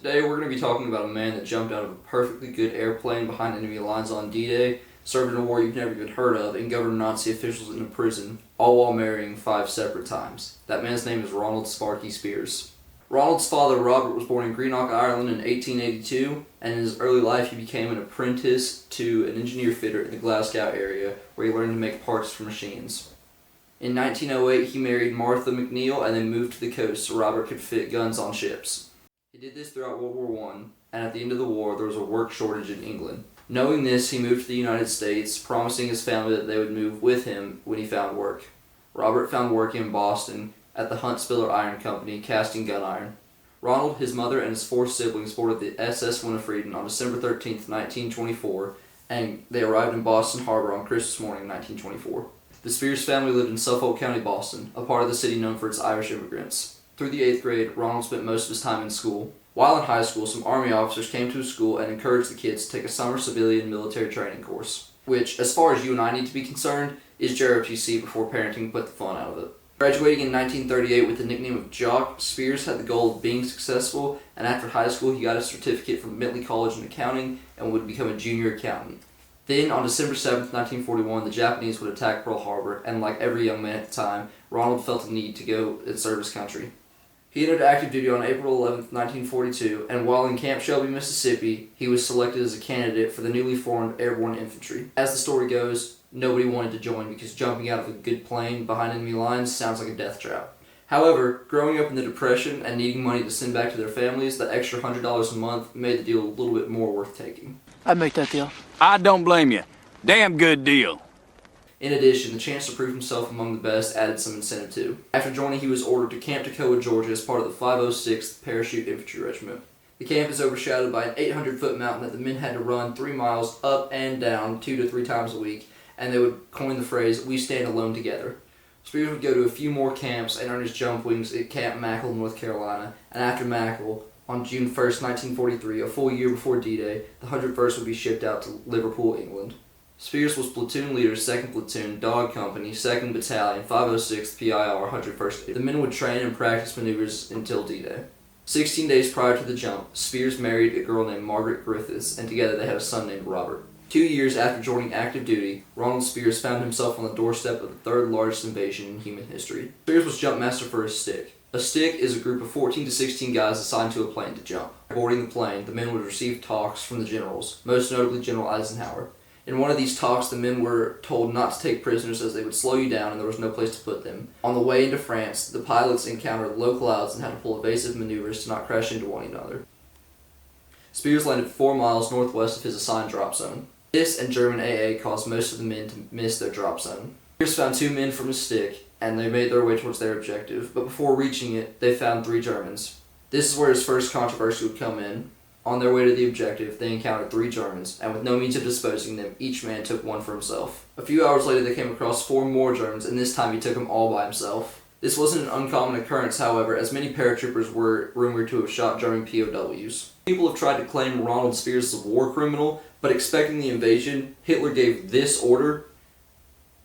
Today we're going to be talking about a man that jumped out of a perfectly good airplane behind enemy lines on D-Day, served in a war you've never even heard of, and governed Nazi officials in a prison, all while marrying 5 separate times. That man's name is Ronald Sparky Speirs. Ronald's father, Robert, was born in Greenock, Ireland in 1882, and in his early life he became an apprentice to an engineer fitter in the Glasgow area, where he learned to make parts for machines. In 1908, he married Martha McNeil and then moved to the coast so Robert could fit guns on ships. He did this throughout World War I, and at the end of the war, there was a work shortage in England. Knowing this, he moved to the United States, promising his family that they would move with him when he found work. Robert found work in Boston at the Huntsviller Iron Company, casting gun iron. Ronald, his mother, and his 4 siblings boarded the SS Winifred on December 13, 1924, and they arrived in Boston Harbor on Christmas morning, 1924. The Speirs family lived in Suffolk County, Boston, a part of the city known for its Irish immigrants. Through the 8th grade, Ronald spent most of his time in school. While in high school, some Army officers came to his school and encouraged the kids to take a summer civilian military training course, which, as far as you and I need to be concerned, is JROTC before parenting put the fun out of it. Graduating in 1938 with the nickname of Jock, Speirs had the goal of being successful, and after high school he got a certificate from Bentley College in accounting and would become a junior accountant. Then, on December 7, 1941, the Japanese would attack Pearl Harbor, and like every young man at the time, Ronald felt a need to go and serve his country. He entered active duty on April 11, 1942, and while in Camp Shelby, Mississippi, he was selected as a candidate for the newly formed Airborne Infantry. As the story goes, nobody wanted to join because jumping out of a good plane behind enemy lines sounds like a death trap. However, growing up in the Depression and needing money to send back to their families, that extra $100 a month made the deal a little bit more worth taking. I'd make that deal. I don't blame you. Damn good deal. In addition, the chance to prove himself among the best added some incentive too. After joining, he was ordered to Camp Toccoa, Georgia as part of the 506th Parachute Infantry Regiment. The camp is overshadowed by an 800-foot mountain that the men had to run 3 miles up and down 2 to 3 times a week, and they would coin the phrase, "We stand alone together." Speirs would go to a few more camps and earn his jump wings at Camp Mackle, North Carolina, and after Mackle, on June 1, 1943, a full year before D-Day, the 101st would be shipped out to Liverpool, England. Speirs was platoon leader, 2nd Platoon, Dog Company, 2nd Battalion, 506th PIR, 101st. The men would train and practice maneuvers until D-Day. 16 days prior to the jump, Speirs married a girl named Margaret Griffiths, and together they had a son named Robert. 2 years after joining active duty, Ronald Speirs found himself on the doorstep of the 3rd largest invasion in human history. Speirs was jump master for his stick. A stick is a group of 14 to 16 guys assigned to a plane to jump. Boarding the plane, the men would receive talks from the generals, most notably General Eisenhower. In one of these talks, the men were told not to take prisoners as they would slow you down and there was no place to put them. On the way into France, the pilots encountered low clouds and had to pull evasive maneuvers to not crash into one another. Speirs landed 4 miles northwest of his assigned drop zone. This and German AA caused most of the men to miss their drop zone. Speirs found 2 men from his stick, and they made their way towards their objective, but before reaching it, they found 3 Germans. This is where his first controversy would come in. On their way to the objective, they encountered 3 Germans, and with no means of disposing them, each man took one for himself. A few hours later, they came across 4 more Germans, and this time he took them all by himself. This wasn't an uncommon occurrence, however, as many paratroopers were rumored to have shot German POWs. People have tried to claim Ronald Speirs as a war criminal, but expecting the invasion, Hitler gave this order,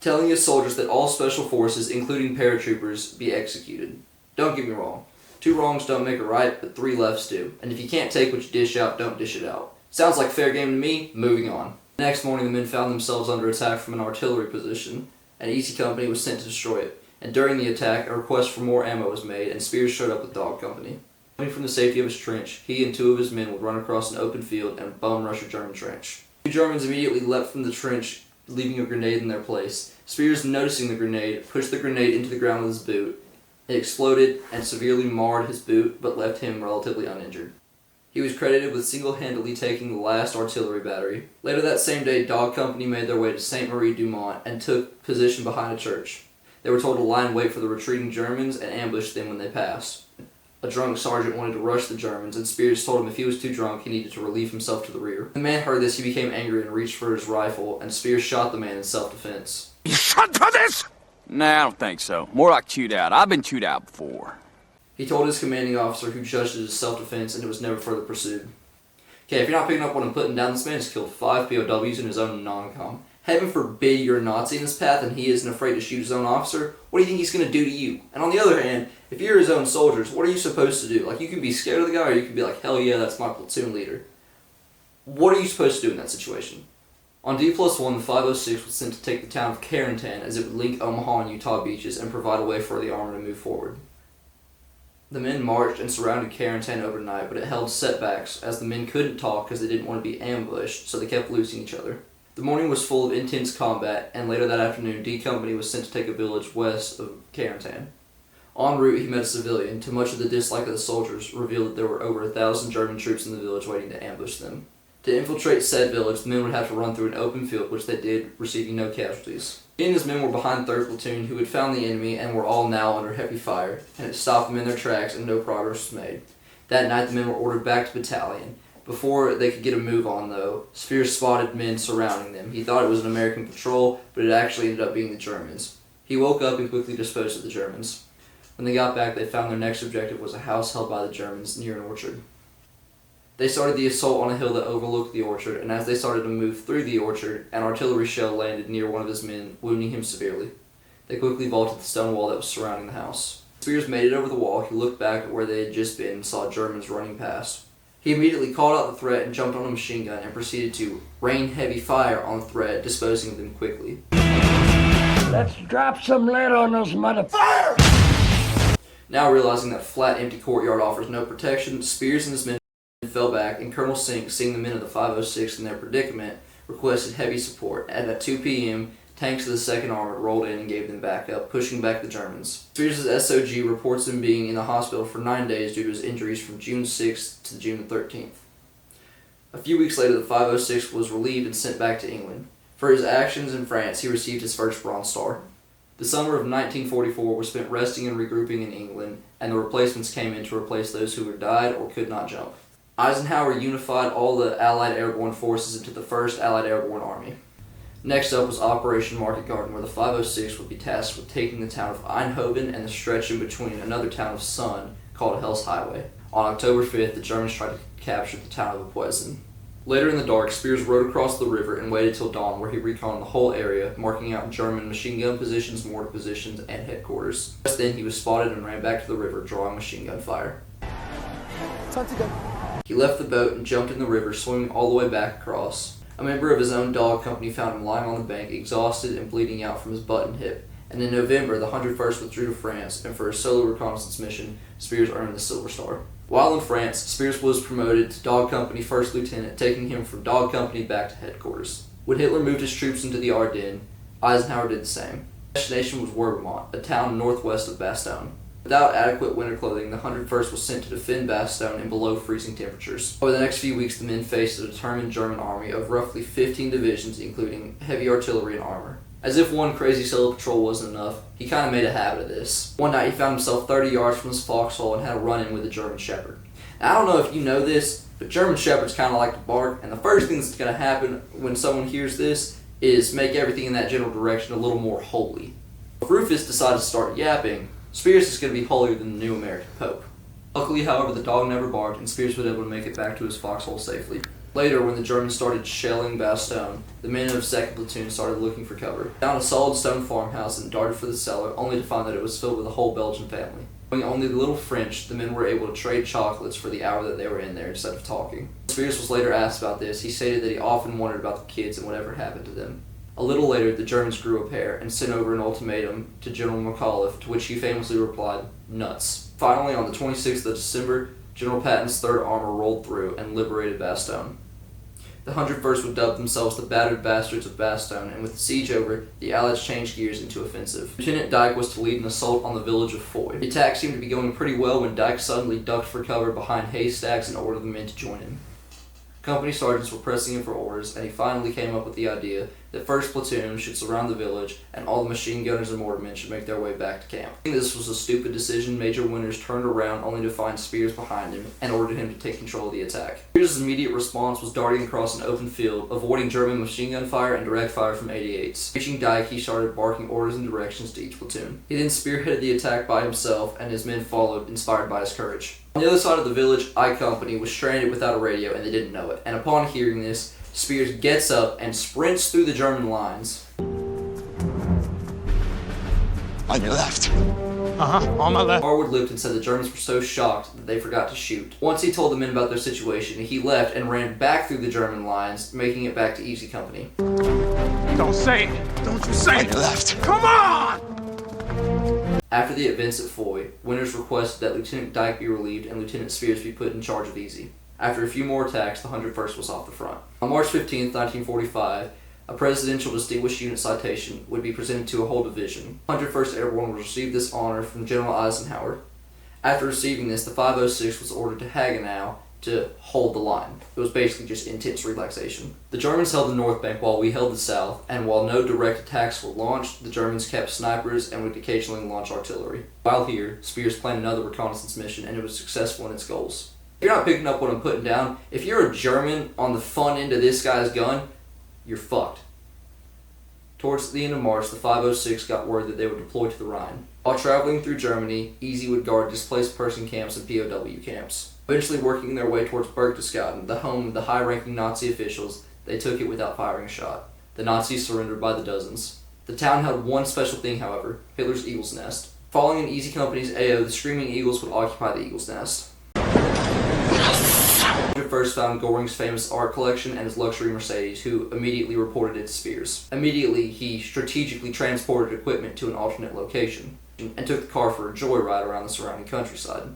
telling his soldiers that all special forces, including paratroopers, be executed. Don't get me wrong. 2 wrongs don't make a right, but 3 lefts do. And if you can't take what you dish out, don't dish it out. Sounds like fair game to me. Moving on. The next morning, the men found themselves under attack from an artillery position. An easy company was sent to destroy it. And during the attack, a request for more ammo was made, and Speirs showed up with Dog Company. Coming from the safety of his trench, he and 2 of his men would run across an open field and bum rush a German trench. 2 Germans immediately leapt from the trench, leaving a grenade in their place. Speirs, noticing the grenade, pushed the grenade into the ground with his boot. It exploded and severely marred his boot, but left him relatively uninjured. He was credited with single-handedly taking the last artillery battery. Later that same day, Dog Company made their way to St. Marie-du-Mont and took position behind a church. They were told to lie in wait for the retreating Germans and ambush them when they passed. A drunk sergeant wanted to rush the Germans, and Speirs told him if he was too drunk, he needed to relieve himself to the rear. When the man heard this, he became angry and reached for his rifle, and Speirs shot the man in self-defense. You shot for this? Nah, I don't think so. More like chewed out. I've been chewed out before. He told his commanding officer, who judged it as self-defense, and it was never further pursued. Okay, if you're not picking up what I'm putting down, this man has killed 5 POWs in his own non-com. Heaven forbid you're a Nazi in his path and he isn't afraid to shoot his own officer. What do you think he's going to do to you? And on the other hand, if you're his own soldiers, what are you supposed to do? Like, you can be scared of the guy, or you can be like, hell yeah, that's my platoon leader. What are you supposed to do in that situation? On D+1, the 506 was sent to take the town of Carentan, as it would link Omaha and Utah beaches and provide a way for the armor to move forward. The men marched and surrounded Carentan overnight, but it held setbacks, as the men couldn't talk because they didn't want to be ambushed, so they kept losing each other. The morning was full of intense combat, and later that afternoon, D Company was sent to take a village west of Carentan. En route, he met a civilian. To much of the dislike of the soldiers, revealed that there were over 1,000 German troops in the village waiting to ambush them. To infiltrate said village, the men would have to run through an open field, which they did, receiving no casualties. He and his men were behind 3rd Platoon, who had found the enemy and were all now under heavy fire, and it stopped them in their tracks and no progress was made. That night, the men were ordered back to battalion. Before they could get a move on, though, Speirs spotted men surrounding them. He thought it was an American patrol, but it actually ended up being the Germans. He woke up and quickly disposed of the Germans. When they got back, they found their next objective was a house held by the Germans near an orchard. They started the assault on a hill that overlooked the orchard, and as they started to move through the orchard, an artillery shell landed near one of his men, wounding him severely. They quickly vaulted the stone wall that was surrounding the house. Speirs made it over the wall. He looked back at where they had just been and saw Germans running past. He immediately called out the threat and jumped on a machine gun and proceeded to rain heavy fire on the threat, disposing of them quickly. Let's drop some lead on those motherfuckers! Now realizing that flat, empty courtyard offers no protection, Speirs and his men fell back, and Colonel Sink, seeing the men of the 506 in their predicament, requested heavy support, and at 2 p.m., tanks of the 2nd Armored rolled in and gave them backup, pushing back the Germans. Speirs' SOG reports him being in the hospital for 9 days due to his injuries from June 6th to June 13th. A few weeks later, the 506 was relieved and sent back to England. For his actions in France, he received his first Bronze Star. The summer of 1944 was spent resting and regrouping in England, and the replacements came in to replace those who had died or could not jump. Eisenhower unified all the Allied airborne forces into the 1st Allied Airborne Army. Next up was Operation Market Garden, where the 506 would be tasked with taking the town of Eindhoven and the stretch in between another town of Sun, called Hell's Highway. On October 5th, the Germans tried to capture the town of Apuesen. Later in the dark, Speirs rode across the river and waited till dawn, where he reconned the whole area, marking out German machine gun positions, mortar positions, and headquarters. Just then, he was spotted and ran back to the river, drawing machine gun fire. Time to go. He left the boat and jumped in the river, swimming all the way back across. A member of his own dog company found him lying on the bank, exhausted and bleeding out from his butt and hip. And in November, the 101st withdrew to France, and for a solo reconnaissance mission, Speirs earned the Silver Star. While in France, Speirs was promoted to Dog Company First Lieutenant, taking him from Dog Company back to headquarters. When Hitler moved his troops into the Ardennes, Eisenhower did the same. The destination was Werbermont, a town northwest of Bastogne. Without adequate winter clothing, the 101st was sent to defend Bastogne in below freezing temperatures. Over the next few weeks, the men faced a determined German army of roughly 15 divisions, including heavy artillery and armor. As if one crazy solo patrol wasn't enough, he kind of made a habit of this. One night, he found himself 30 yards from his foxhole and had a run-in with a German Shepherd. Now, I don't know if you know this, but German Shepherds kind of like to bark, and the first thing that's going to happen when someone hears this is make everything in that general direction a little more holy. If Rufus decided to start yapping, Speirs is going to be holier than the new American Pope. Luckily, however, the dog never barked, and Speirs was able to make it back to his foxhole safely. Later, when the Germans started shelling Bastogne, the men of 2nd Platoon started looking for cover. They found a solid stone farmhouse and darted for the cellar, only to find that it was filled with a whole Belgian family. Knowing only the little French, the men were able to trade chocolates for the hour that they were in there instead of talking. When Speirs was later asked about this, he stated that he often wondered about the kids and whatever happened to them. A little later, the Germans grew a pair and sent over an ultimatum to General McAuliffe, to which he famously replied, "Nuts." Finally, on the 26th of December, General Patton's 3rd Armor rolled through and liberated Bastogne. The 101st would dub themselves the Battered Bastards of Bastogne, and with the siege over, the Allies changed gears into offensive. Lieutenant Dyke was to lead an assault on the village of Foy. The attack seemed to be going pretty well when Dyke suddenly ducked for cover behind haystacks and ordered the men to join him. Company sergeants were pressing him for orders, and he finally came up with the idea that 1st Platoon should surround the village, and all the machine gunners and mortarmen should make their way back to camp. I think this was a stupid decision. Major Winters turned around only to find Speirs behind him, and ordered him to take control of the attack. Speirs' immediate response was darting across an open field, avoiding German machine gun fire and direct fire from 88s. Reaching Dyke, he started barking orders and directions to each platoon. He then spearheaded the attack by himself, and his men followed, inspired by his courage. On the other side of the village, I Company was stranded without a radio, and they didn't know it. And upon hearing this, Speirs gets up and sprints through the German lines. On your left. On my left. Harwood Lipton said the Germans were so shocked that they forgot to shoot. Once he told the men about their situation, he left and ran back through the German lines, making it back to Easy Company. Don't say it. Don't you say On it. your left. Come on! After the events at Foy, Winters requested that Lieutenant Dyke be relieved and Lieutenant Speirs be put in charge of Easy. After a few more attacks, the 101st was off the front. On March 15, 1945, a Presidential Distinguished Unit citation would be presented to a whole division. 101st Airborne would receive this honor from General Eisenhower. After receiving this, the 506 was ordered to Hagenau to hold the line. It was basically just intense relaxation. The Germans held the North Bank while we held the South, and while no direct attacks were launched, the Germans kept snipers and would occasionally launch artillery. While here, Speirs planned another reconnaissance mission, and it was successful in its goals. If you're not picking up what I'm putting down, if you're a German on the fun end of this guy's gun, you're fucked. Towards the end of March, the 506 got word that they would deploy to the Rhine. While traveling through Germany, Easy would guard displaced person camps and POW camps. Eventually working their way towards Berchtesgaden, the home of the high-ranking Nazi officials, they took it without firing a shot. The Nazis surrendered by the dozens. The town held one special thing, however, Hitler's Eagle's Nest. Following in Easy Company's AO, the Screaming Eagles would occupy the Eagle's Nest. First found Goring's famous art collection and his luxury Mercedes, who immediately reported it to Speirs. Immediately, he strategically transported equipment to an alternate location and took the car for a joyride around the surrounding countryside.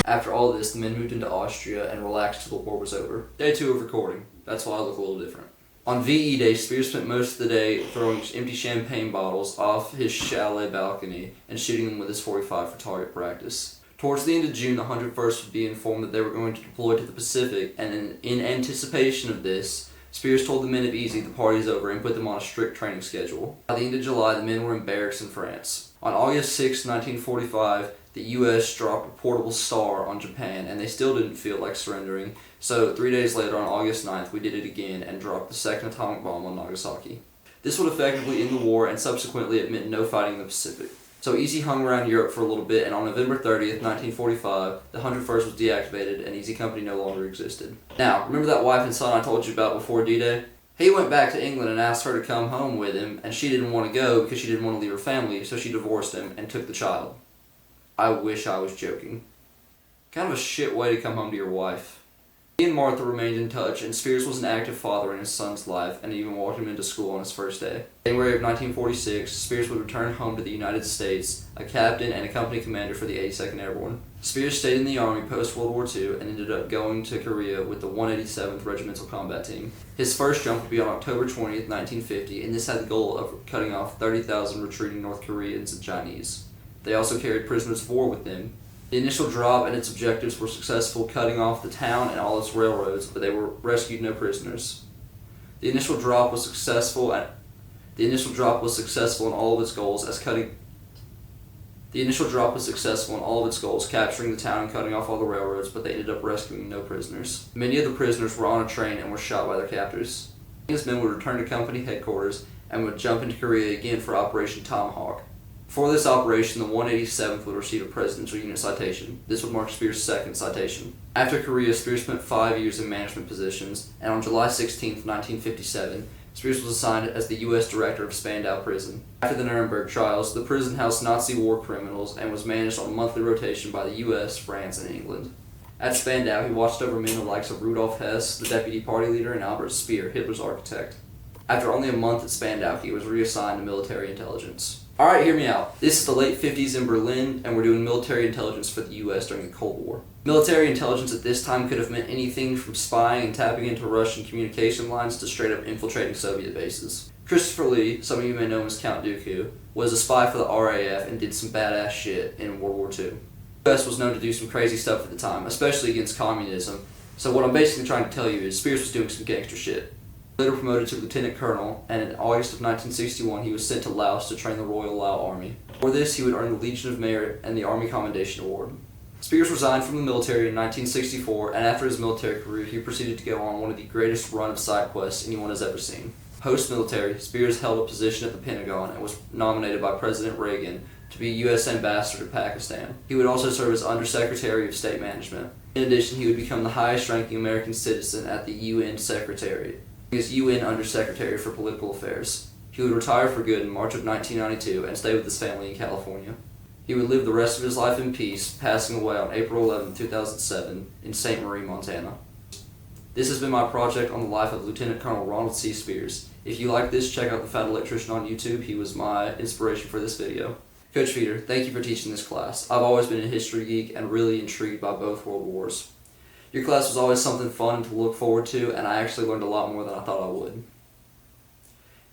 After all this, the men moved into Austria and relaxed till the war was over. Day 2 of recording. That's why I look a little different. On VE Day, Speirs spent most of the day throwing empty champagne bottles off his chalet balcony and shooting them with his .45 for target practice. Towards the end of June, the 101st would be informed that they were going to deploy to the Pacific, and in anticipation of this, Speirs told the men of Easy the party's over and put them on a strict training schedule. By the end of July, the men were in barracks in France. On August 6, 1945, the U.S. dropped a portable star on Japan, and they still didn't feel like surrendering, so 3 days later, on August 9th, we did it again and dropped the second atomic bomb on Nagasaki. This would effectively end the war, and subsequently it meant no fighting in the Pacific. So Easy hung around Europe for a little bit, and on November 30th, 1945, the 101st was deactivated, and Easy Company no longer existed. Now, remember that wife and son I told you about before D-Day? He went back to England and asked her to come home with him, and she didn't want to go because she didn't want to leave her family, so she divorced him and took the child. I wish I was joking. Kind of a shit way to come home to your wife. He and Martha remained in touch, and Speirs was an active father in his son's life, and even walked him into school on his first day. In January of 1946, Speirs would return home to the United States, a captain and a company commander for the 82nd Airborne. Speirs stayed in the Army post-World War II and ended up going to Korea with the 187th Regimental Combat Team. His first jump would be on October 20th, 1950, and this had the goal of cutting off 30,000 retreating North Koreans and Chinese. They also carried prisoners of war with them. The initial drop and its objectives were successful, cutting off the town and all its railroads, but they were rescued no prisoners. The initial drop was successful in all of its goals, capturing the town and cutting off all the railroads, but they ended up rescuing no prisoners. Many of the prisoners were on a train and were shot by their captors. His men would return to company headquarters and would jump into Korea again for Operation Tomahawk. For this operation, the 187th would receive a Presidential Unit citation. This would mark Speirs' second citation. After Korea, Speirs spent 5 years in management positions, and on July 16, 1957, Speirs was assigned as the U.S. Director of Spandau Prison. After the Nuremberg trials, the prison housed Nazi war criminals and was managed on monthly rotation by the U.S., France, and England. At Spandau, he watched over men the likes of Rudolf Hess, the deputy party leader, and Albert Speer, Hitler's architect. After only a month at Spandau, he was reassigned to military intelligence. Alright, hear me out. This is the late 50s in Berlin, and we're doing military intelligence for the US during the Cold War. Military intelligence at this time could have meant anything from spying and tapping into Russian communication lines to straight up infiltrating Soviet bases. Christopher Lee, some of you may know him as Count Dooku, was a spy for the RAF and did some badass shit in World War II. The US was known to do some crazy stuff at the time, especially against communism, so what I'm basically trying to tell you is Speirs was doing some gangster shit. Later promoted to lieutenant colonel, and in August of 1961 he was sent to Laos to train the Royal Lao Army. For this, he would earn the Legion of Merit and the Army Commendation Award. Speirs resigned from the military in 1964, and after his military career, he proceeded to go on one of the greatest run of side quests anyone has ever seen. Post-military, Speirs held a position at the Pentagon and was nominated by President Reagan to be U.S. Ambassador to Pakistan. He would also serve as Undersecretary of State Management. In addition, he would become the highest-ranking American citizen at the UN Secretariat. He is UN Undersecretary for Political Affairs. He would retire for good in March of 1992 and stay with his family in California. He would live the rest of his life in peace, passing away on April 11, 2007 in St. Marie, Montana. This has been my project on the life of Lieutenant Colonel Ronald C. Speirs. If you like this, check out the Fat Electrician on YouTube. He was my inspiration for this video. Coach Veeder, thank you for teaching this class. I've always been a history geek and really intrigued by both world wars. Your class was always something fun to look forward to, and I actually learned a lot more than I thought I would.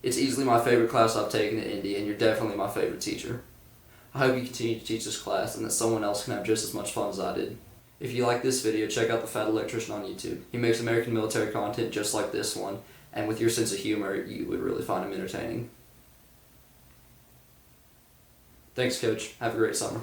It's easily my favorite class I've taken at Indy, and you're definitely my favorite teacher. I hope you continue to teach this class and that someone else can have just as much fun as I did. If you like this video, check out the Fat Electrician on YouTube. He makes American military content just like this one, and with your sense of humor, you would really find him entertaining. Thanks, Coach. Have a great summer.